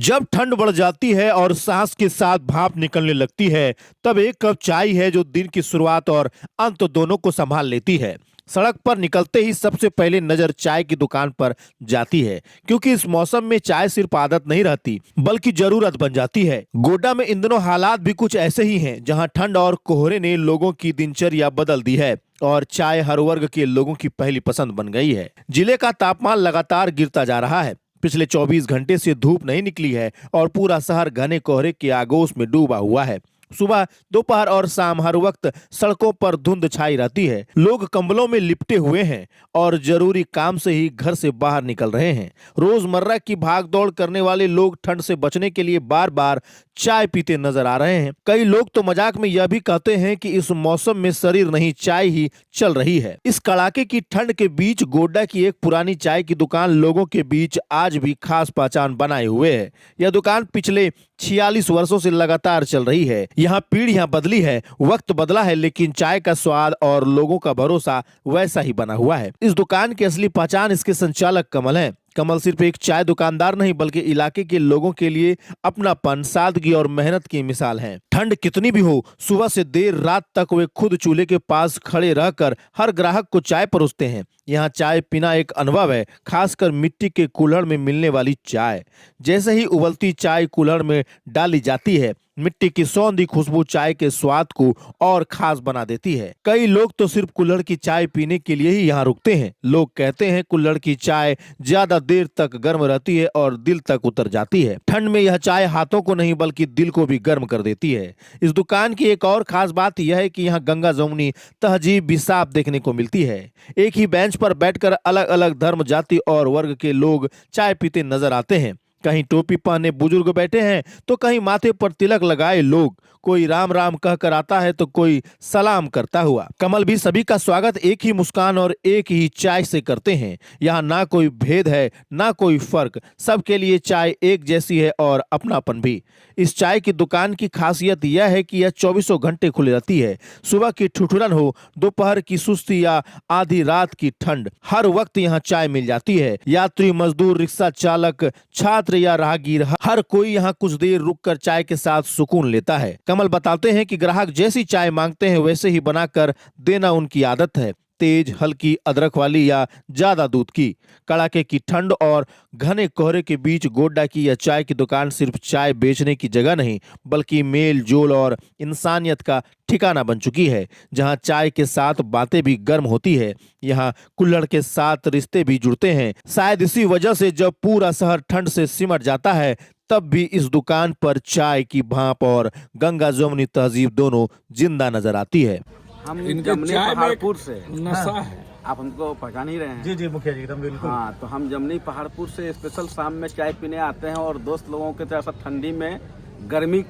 जब ठंड बढ़ जाती है और सांस के साथ भाप निकलने लगती है, तब एक कप चाय है जो दिन की शुरुआत और अंत दोनों को संभाल लेती है। सड़क पर निकलते ही सबसे पहले नजर चाय की दुकान पर जाती है, क्योंकि इस मौसम में चाय सिर्फ आदत नहीं रहती बल्कि जरूरत बन जाती है। गोड्डा में इन दिनों हालात भी कुछ ऐसे ही हैं, जहां ठंड और कोहरे ने लोगों की दिनचर्या बदल दी है और चाय हर वर्ग के लोगों की पहली पसंद बन गई है। जिले का तापमान लगातार गिरता जा रहा है। पिछले 24 घंटे से धूप नहीं निकली है और पूरा शहर घने कोहरे के आगोश में डूबा हुआ है। सुबह, दोपहर और शाम हर वक्त सड़कों पर धुंध छाई रहती है। लोग कंबलों में लिपटे हुए हैं और जरूरी काम से ही घर से बाहर निकल रहे हैं। रोजमर्रा की भागदौड़ करने वाले लोग ठंड से बचने के लिए बार बार चाय पीते नजर आ रहे हैं। कई लोग तो मजाक में यह भी कहते हैं कि इस मौसम में शरीर नहीं, चाय ही चल रही है। इस कड़ाके की ठंड के बीच गोड्डा की एक पुरानी चाय की दुकान लोगों के बीच आज भी खास पहचान बनाए हुए है। यह दुकान पिछले 46 वर्षों से लगातार चल रही है। यहाँ पीढ़ियां बदली है, वक्त बदला है, लेकिन चाय का स्वाद और लोगों का भरोसा वैसा ही बना हुआ है। इस दुकान की असली पहचान इसके संचालक कमल है। कमल सिर्फ एक चाय दुकानदार नहीं, बल्कि इलाके के लोगों के लिए अपनापन, सादगी और मेहनत की मिसाल हैं। ठंड कितनी भी हो, सुबह से देर रात तक वे खुद चूल्हे के पास खड़े रहकर हर ग्राहक को चाय परोसते हैं। यहाँ चाय पीना एक अनुभव है, खासकर मिट्टी के कुल्हड़ में मिलने वाली चाय। जैसे ही उबलती चाय कुल्हड़ में डाली जाती है, मिट्टी की सौंधी खुशबू चाय के स्वाद को और खास बना देती है। कई लोग तो सिर्फ कुल्हड़ की चाय पीने के लिए ही यहाँ रुकते हैं। लोग कहते हैं कुल्हड़ की चाय ज्यादा देर तक गर्म रहती है और दिल तक उतर जाती है। ठंड में यह चाय हाथों को नहीं बल्कि दिल को भी गर्म कर देती है। इस दुकान की एक और खास बात यह है कि यहाँ गंगा जमुनी तहजीब भी साफ देखने को मिलती है। एक ही बेंच पर बैठकर अलग अलग धर्म, जाति और वर्ग के लोग चाय पीते नजर आते हैं। कहीं टोपी पहने बुजुर्ग बैठे हैं तो कहीं माथे पर तिलक लगाए लोग। कोई राम राम कहकर आता है तो कोई सलाम करता हुआ। कमल भी सभी का स्वागत एक ही मुस्कान और एक ही चाय से करते हैं। यहाँ ना कोई भेद है, ना कोई फर्क, सबके लिए चाय एक जैसी है और अपनापन भी। इस चाय की दुकान की खासियत यह है कि यह 24 घंटे खुली रहती है। सुबह की ठिठुरन हो, दोपहर की सुस्ती या आधी रात की ठंड, हर वक्त यहाँ चाय मिल जाती है। यात्री, मजदूर, रिक्शा चालक, छात्र या राहगीर, हर कोई यहाँ कुछ देर रुककर चाय के साथ सुकून लेता है। कमल बताते हैं कि ग्राहक जैसी चाय मांगते हैं वैसे ही बनाकर देना उनकी आदत है। तेज, हल्की, अदरक वाली या ज्यादा दूध की। कड़ाके की ठंड और घने कोहरे के बीच गोड्डा की यह चाय की दुकान सिर्फ चाय बेचने की जगह नहीं, बल्कि मेल जोल और इंसानियत का ठिकाना बन चुकी है। जहां चाय के साथ बातें भी गर्म होती है, यहाँ कुल्हड़ के साथ रिश्ते भी जुड़ते हैं। शायद इसी वजह से जब पूरा शहर ठंड से सिमट जाता है, तब भी इस दुकान पर चाय की भाप और गंगा जमुनी तहजीब दोनों जिंदा नजर आती है। हम जमनी पहाड़पुर से नशा है। आप हमको पहचान ही रहे हैं। जी जी मुखिया जी, एकदम बिल्कुल। हाँ, तो हम जमनी पहाड़पुर से स्पेशल शाम में चाय पीने आते हैं और दोस्त लोगों के तरफ से ठंडी में गर्मी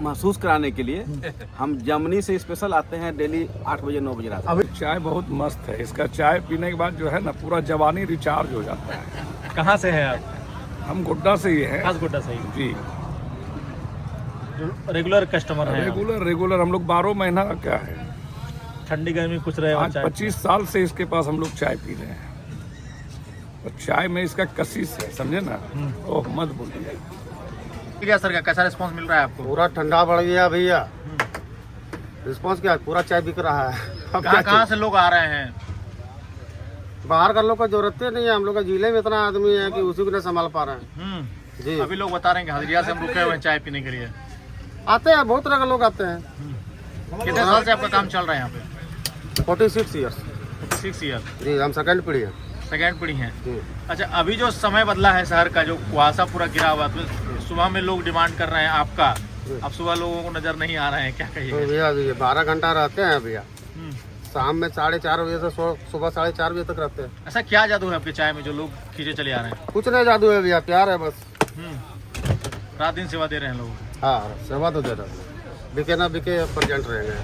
महसूस कराने के लिए हम जमनी से स्पेशल आते हैं। डेली 8 बजे 9 बजे रात। अभी चाय बहुत मस्त है। इसका चाय पीने के बाद जो है ना, पूरा जवानी रिचार्ज हो जाता है। कहाँ से है आप? हम गोड्डा से ही हैं। खास गोड्डा से ही? जी, जो रेगुलर कस्टमर हैं? रेगुलर हम लोग 12 महीना का क्या है, ठंडी गर्मी कुछ रहे। आज 25 साल से इसके पास हम लोग चाय पी रहे हैं। और चाय में इसका कशिश है, समझे ना। ओह मत बोलिए। क्या सर, का कैसा रिस्पांस मिल रहा है आपको? पूरा ठंडा बढ़ गया भैया। रिस्पांस क्या, पूरा चाय बिक रहा है। अब क्या कहाँ से लोग आ रहे हैं? बाहर का लोग का जरूरत ही नहीं है। हम लोग का जिले में इतना आदमी है कि उसी को नहीं संभाल पा रहे हैं। जी, अभी लोग बता रहे हैं कि हजरिया से हम रुके हुए हैं चाय पीने के लिए। आते हैं, बहुत तरह के लोग आते हैं। कितने साल से आपका काम चल रहा है यहाँ पे? 46 ईयर्स। 6 ईयर। जी, हम सेकंड पीढ़ी है। सेकेंड पीढ़ी है। जी। अच्छा, अभी जो समय बदला है शहर का, जो कुहासा पूरा गिरा हुआ, तो सुबह में लोग डिमांड कर रहे हैं आपका। अब सुबह लोगों को नजर नहीं आ रहे हैं, क्या तो कहिए? भैया 12 घंटा रहते हैं भैया। शाम में 4:30 बजे से सुबह 4:30 बजे तक रहते हैं। ऐसा क्या जादू है आपके चाय में जो लोग खींचे चले आ रहे हैं? कुछ नहीं जादू है भैया, प्यार है बस। रात दिन सेवा दे रहे हैं लोग। हाँ, सेवा तो दे रहे हैं। बिके ना बिके प्रेजेंट रहेंगे।